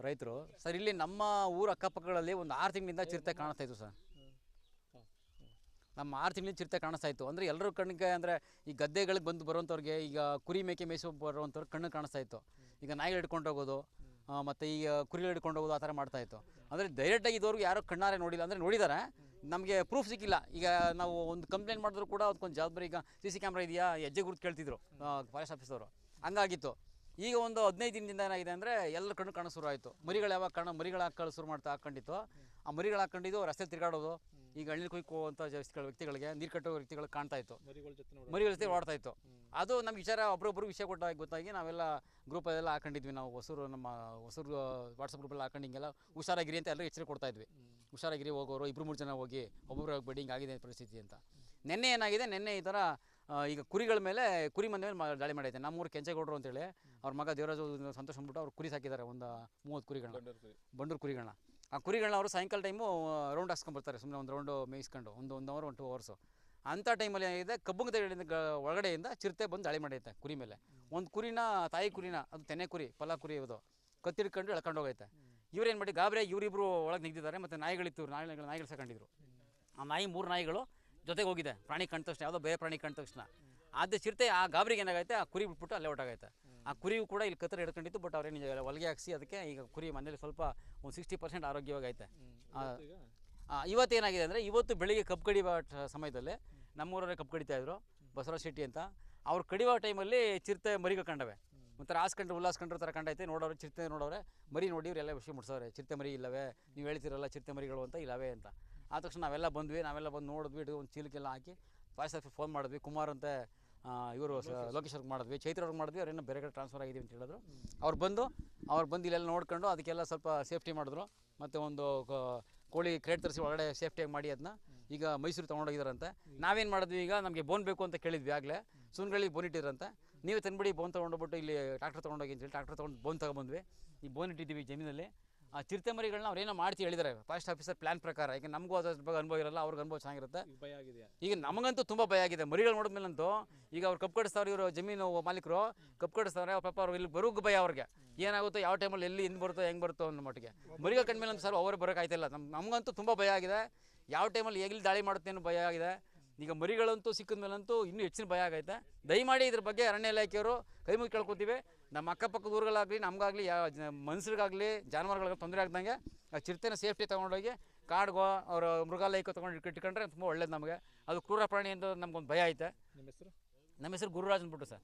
ರೈತರು ಸರ್. ಇಲ್ಲಿ ನಮ್ಮ ಊರ ಅಕ್ಕಪಕ್ಕಗಳಲ್ಲಿ ಒಂದು 6 ತಿಂಗಳಿಂದ ಚಿರತೆ ಕಾಣಿಸ್ತಾ ಇತ್ತು ಸರ್. ನಮ್ಮ 6 ತಿಂಗಳಿಂದ ಚಿರತೆ ಕಾಣಿಸ್ತಾ ಇತ್ತು. ಅಂದರೆ ಎಲ್ಲರೂ ಕಣ್ಣಿಗೆ, ಅಂದರೆ ಈ ಗದ್ದೆಗಳಿಗೆ ಬಂದು ಬರುವಂಥವ್ರಿಗೆ, ಈಗ ಕುರಿ ಮೇಕೆ ಮೇಯಿಸೋ ಬರುವಂಥವ್ರು ಕಣ್ಣು ಕಾಣಿಸ್ತಾ ಇತ್ತು. ಈಗ ನಾಯಿಗಳು ಹಿಡ್ಕೊಂಡು ಹೋಗೋದು, ಮತ್ತು ಈಗ ಕುರಿಗಳು ಹಿಡ್ಕೊಂಡು ಹೋಗೋದು, ಆ ಥರ ಮಾಡ್ತಾಯಿತ್ತು. ಅಂದರೆ ಡೈರೆಕ್ಟಾಗಿ ಇದುವರೆಗೂ ಯಾರೋ ಕಣ್ಣಾರೆ ನೋಡಿಲ್ಲ. ಅಂದರೆ ನೋಡಿದ್ದಾರೆ, ನಮಗೆ ಪ್ರೂಫ್ ಸಿಕ್ಕಿಲ್ಲ. ಈಗ ನಾವು ಒಂದು ಕಂಪ್ಲೇಂಟ್ ಮಾಡಿದ್ರು ಕೂಡ ಅದಕ್ಕೊಂದು ಜವಾಬ್ದಾರಿ. ಈಗ CC ಕ್ಯಾಮ್ರಾ ಇದೆಯಾ, ಹೆಜ್ಜೆ ಗುರುತು ಕೇಳ್ತಿದ್ರು ಫಾರೆಸ್ಟ್ ಆಫೀಸವರು, ಹಂಗಾಗಿತ್ತು. ಈಗ ಒಂದು 15 ದಿನದಿಂದ ಏನಾಗಿದೆ ಅಂದರೆ ಎಲ್ಲರ ಕಣ್ಣು ಕಾಣೋ ಶುರು ಆಯಿತು. ಮರಿಗಳು ಯಾವಾಗ ಮರಿಗಳು ಹಾಕೊಳ್ಳೋ ಶುರು ಹಾಕ್ಕೊಂಡಿತ್ತು. ಆ ಮರಿಗಳು ಹಾಕ್ಕೊಂಡಿದ್ದು ರಸ್ತೆ ತಿರುಗಾಡೋದು, ಈಗ ಹಳ್ಳಿ ಕೊಯ್ಕುವಂಥ ವ್ಯಕ್ತಿಗಳಿಗೆ, ನೀರು ಕಟ್ಟೋ ವ್ಯಕ್ತಿಗಳಿಗೆ ಕಾಣ್ತಾ ಇತ್ತು, ಮರಿಗಳ ಜೊತೆ ಓಡ್ತಾ ಇತ್ತು. ಅದು ನಮ್ಗೆ ವಿಚಾರ ಒಬ್ಬರೊಬ್ಬರು ವಿಷಯ ಗೊತ್ತಾಗಿ ನಾವೆಲ್ಲ ಗ್ರೂಪಲ್ಲೆಲ್ಲ ಹಾಕೊಂಡಿದ್ವಿ. ನಾವು ನಮ್ಮ ಹೊಸೂರು ವಾಟ್ಸಪ್ ಗ್ರೂಪಲ್ಲಿ ಹಾಕೊಂಡು ಹಿಂಗೆಲ್ಲ ಹುಷಾರಾಗಿರಿ ಅಂತ ಎಲ್ಲರೂ ಎಚ್ಚರಿಕೆ ಕೊಡ್ತಾಯಿದ್ವಿ. ಹುಷಾರಾಗಿರಿ, ಹೋಗೋರು 2-3 ಜನ ಹೋಗಿ ಒಬ್ಬೊಬ್ಬರು ಹೋಗ್ಬೇಡಿ, ಹಿಂಗಾಗಿದೆ ಪರಿಸ್ಥಿತಿ ಅಂತ. ನಿನ್ನೆ ಏನಾಗಿದೆ, ನಿನ್ನೆ ಈ ಥರ ಈಗ ಕುರಿಗಳ ಮೇಲೆ, ಕುರಿ ಮಂದಿ ಮೇಲೆ ದಾಳಿ ಮಾಡೈತೆ. ನಮ್ಮೂರು ಕೆಂಚೇಗೌಡರು ಅಂತೇಳಿ ಅವ್ರ ಮಗ ದೇವರಾಜು ಸಂತೋಷ್ ಅಂದ್ಬಿಟ್ಟು ಅವ್ರು ಕುರಿ ಸಾಕಿದ್ದಾರೆ, ಒಂದು 30 ಕುರಿಗಳನ್ನ, ಬಂಡೂರು ಕುರಿಗಳನ್ನ. ಆ ಕುರಿಗಳನ್ನ ಅವರು ಸಾಯಂಕಾಲ ಟೈಮು ರೌಂಡ್ ಹಾಕ್ಸ್ಕೊಂಡ್ಬರ್ತಾರೆ, ಸುಮ್ಮನೆ ಒಂದು ರೌಂಡು ಮೇಯಿಸ್ಕೊಂಡು ಒಂದು 1 ಅವರ್ 2 ಅವರ್ಸು. ಅಂಥ ಟೈಮಲ್ಲಿ ಏನಿದೆ, ಕಬ್ಬುಂಗದ ಒಳಗಡೆಯಿಂದ ಚಿರತೆ ಬಂದು ದಾಳಿ ಮಾಡೈತೆ ಕುರಿ ಮೇಲೆ. ಒಂದು ಕುರಿನ, ತಾಯಿ ಕುರಿನ, ಅದು ತೆನೆ ಕುರಿ, ಫಲ ಕುರಿ, ಇದು ಕತ್ತಿಡ್ಕೊಂಡು ಎಳ್ಕೊಂಡು ಹೋಗೈತೆ. ಇವ್ರೇನು ಮಾಡಿ ಗಾಬರಿಯಾಗಿ ಇವರಿಬ್ಬರು ಒಳಗೆ ನಿಂತಿದ್ದಾರೆ. ಮತ್ತು ನಾಯಿಗಳಿತ್ತು, ನಾಯಿಗಳು ಸಾಕೊಂಡಿದ್ರು. ಆ 3 ನಾಯಿಗಳು ಜೊತೆಗೆ ಹೋಗಿದೆ. ಪ್ರಾಣಿ ಕಂಡ ತಕ್ಷಣ, ಯಾವುದೋ ಬೇರೆ ಪ್ರಾಣಿ ಕಂಡ ತಕ್ಷಣ ಅದು ಚಿರತೆ ಆ ಗಾಬರಿಗೆ ಏನಾಗೈತೆ, ಆ ಕುರಿ ಬಿಟ್ಬಿಟ್ಟು ಅಲ್ಲೇ ಹೊರಟಾಗೈತೆ. ಆ ಕುರಿಯು ಕೂಡ ಇಲ್ಲಿ ಕತ್ತರ ಹಿಡ್ಕೊಂಡಿತ್ತು. ಬಟ್ ಅವ್ರೇನು ಹೊಲಿಗೆ ಹಾಕಿಸಿ ಅದಕ್ಕೆ ಈಗ ಕುರಿ ಮನೇಲಿ ಸ್ವಲ್ಪ ಒಂದು 60% ಆರೋಗ್ಯವಾಗೈತೆ. ಇವತ್ತೇನಾಗಿದೆ ಅಂದರೆ, ಇವತ್ತು ಬೆಳಿಗ್ಗೆ ಕಬ್ಬು ಕಡಿಯುವ ಸಮಯದಲ್ಲಿ ನಮ್ಮೂರವರೇ ಕಬ್ಬು ಕಡಿತಾಯಿದ್ರು, ಬಸವರಾಜ್ ಶೆಟ್ಟಿ ಅಂತ. ಅವ್ರು ಕಡಿಯುವ ಟೈಮಲ್ಲಿ ಚಿರತೆ ಮರಿಗಳು ಕಂಡವೆ. ಒಂಥರ ಉಲ್ಲಾಸ್ಕೊಂಡ್ರ ಥರ ಕಂಡೈತೆ. ನೋಡೋರು ಚಿರತೆ ನೋಡೋರೆ, ಮರಿ ನೋಡಿ ಇವರೆಲ್ಲ ವಿಷಯ ಮುಟ್ಸೋರೆ, ಚಿರತೆ ಮರಿ ಇಲ್ಲವೇ, ನೀವು ಹೇಳ್ತಿರಲ್ಲ ಚಿರತೆ ಮರಿಗಳು ಅಂತ, ಇಲ್ಲವೇ ಅಂತ. ಆ ತಕ್ಷಣ ನಾವೆಲ್ಲ ಬಂದು ನೋಡಿದ್ವಿ, ಒಂದು ಚೀಲಕ್ಕೆಲ್ಲ ಹಾಕಿ ಫಾರೆಸ್ಟ್ ಆಫೀಸ್ ಫೋನ್ ಮಾಡಿದ್ವಿ. ಕುಮಾರ್ ಅಂತ ಇವರು ಲೋಕೇಶ್ ಅವ್ರಿಗೆ ಮಾಡಿದ್ವಿ, ಚೈತ್ರ ಅವ್ರಿಗೆ ಮಾಡಿದ್ವಿ. ಅವ್ರೇನೋ ಬೇರೆ ಕಡೆ ಟ್ರಾನ್ಸ್ಫರ್ ಆಗಿದ್ದೀವಿ ಅಂತ ಹೇಳಿದ್ರು. ಅವ್ರು ಬಂದು ಇಲ್ಲೆಲ್ಲ ನೋಡ್ಕೊಂಡು ಅದಕ್ಕೆಲ್ಲ ಸ್ವಲ್ಪ ಸೇಫ್ಟಿ ಮಾಡಿದ್ರು. ಮತ್ತು ಒಂದು ಕೋಳಿ ಕ್ರೇಟ್ ತರಿಸಿ ಒಳಗಡೆ ಸೇಫ್ಟಿಯಾಗಿ ಮಾಡಿ ಅದನ್ನ ಈಗ ಮೈಸೂರು ತೊಗೊಂಡೋಗಿದ್ದಾರಂತೆ. ನಾವೇನು ಮಾಡಿದ್ವಿ, ಈಗ ನಮಗೆ ಬೋನ್ ಬೇಕು ಅಂತ ಕೇಳಿದ್ವಿ. ಆಗಲೇ ಸುನ್ಗಳಿಗೆ ಬೋನ್ ಇಟ್ಟಿದ್ರಂತೆ. ನೀವೇ ತಂದುಬಿಡಿ ಬೋನ್ ತೊಗೊಂಡೋಗ್ಬಿಟ್ಟು ಇಲ್ಲಿ ಟ್ರಾಕ್ಟರ್ ತೊಗೊಂಡೋಗಿ ಅಂತೇಳಿ ಟ್ರಾಕ್ಟರ್ ತೊಗೊಂಡು ಬೋನ್ ತೊಗೊಂಡ್ಬಂದ್ವಿ. ಈ ಬೋನ್ ಇಟ್ಟಿದ್ದೀವಿ ಜಮೀನಲ್ಲಿ. ಆ ಚಿರತೆ ಮರಿಗಳನ್ನ ಅವ್ರೇನೋ ಮಾಡ್ತಿ ಹೇಳಿದ್ದಾರೆ ಫಾರೆಸ್ಟ್ ಆಫೀಸರ್ ಪ್ಲಾನ್ ಪ್ರಕಾರ. ಈಗ ನಮಗೂ ಅದ್ರ ಬಗ್ಗೆ ಅನುಭವ ಇರಲ್ಲ, ಅವ್ರಿಗೆ ಅನುಭವ ಚೆನ್ನಾಗಿರುತ್ತೆ. ಈಗ ನಮಗಂತೂ ತುಂಬ ಭಯ ಆಗಿದೆ ಮರಿಗಳು ನೋಡಿದ್ಮೇಲಂತೂ. ಈಗ ಅವ್ರು ಕಬ್ಬು ಕಡಿಸ್ತಾವ್ರು, ಇವರು ಜಮೀನು ಮಾಲೀಕರು ಕಬ್ಬು ಕಡಿಸ್ತಾವ್ರೆ. ಅವ್ರ ಪಾಪ ಅವ್ರು ಇಲ್ಲಿ ಬರೋಕ್ಕೆ ಭಯ ಅವ್ರಿಗೆ. ಏನಾಗುತ್ತೋ, ಯಾವ ಟೈಮಲ್ಲಿ ಎಲ್ಲಿ ಹಿಂದೆ ಬರುತ್ತೋ, ಹೆಂಗೆ ಬರುತ್ತೋ ಅನ್ನೋ ಮಟ್ಟಿಗೆ. ಮರಿಗಳು ಕಂಡ್ಮೇಲಂತೂ ಸರ್ ಅವ್ರು ಬರೋಕ್ಕಾಯ್ತಿಲ್ಲ. ನಮಗಂತೂ ತುಂಬ ಭಯ ಆಗಿದೆ. ಯಾವ ಟೈಮಲ್ಲಿ ಎಲ್ಲಿ ದಾಳಿ ಮಾಡುತ್ತೆ ಅನ್ನೋ ಭಯ ಆಗಿದೆ. ಈಗ ಮರಿಗಳಂತೂ ಸಿಕ್ಕಿದ ಮೇಲಂತೂ ಇನ್ನೂ ಹೆಚ್ಚಿನ ಭಯ ಆಗೈತೆ. ದಯಮಾಡಿ ಇದ್ರ ಬಗ್ಗೆ ಅರಣ್ಯ ಇಲಾಖೆಯವರು ಕೈ ಮುಗಿ ಕೇಳ್ಕೊತೀವಿ. ನಮ್ಮ ಅಕ್ಕಪಕ್ಕದ ಊರುಗಳಾಗಲಿ, ನಮಗಾಗಲಿ, ಮನುಷ್ಯರಿಗಾಗಲಿ, ಜಾನುವಾರುಗಳಿಗೆ ತೊಂದರೆ ಆಗ್ದಂಗೆ ಚಿರತೆನ ಸೇಫ್ಟಿ ತೊಗೊಂಡೋಗಿ ಕಾಡ್ಗೋ ಅವ್ರ ಮೃಗಾಲಯಕ್ಕೆ ತೊಗೊಂಡು ಇಟ್ಕೊಂಡ್ರೆ ತುಂಬ ಒಳ್ಳೇದು ನಮಗೆ. ಅದು ಕ್ರೂರ ಪ್ರಾಣಿ ಅಂತ ನಮ್ಗೊಂದು ಭಯ ಐತೆ. ನಮ್ಮ ಹೆಸರು ಗುರುರಾಜ್ ಅಂದ್ಬಿಟ್ಟು ಸರ್.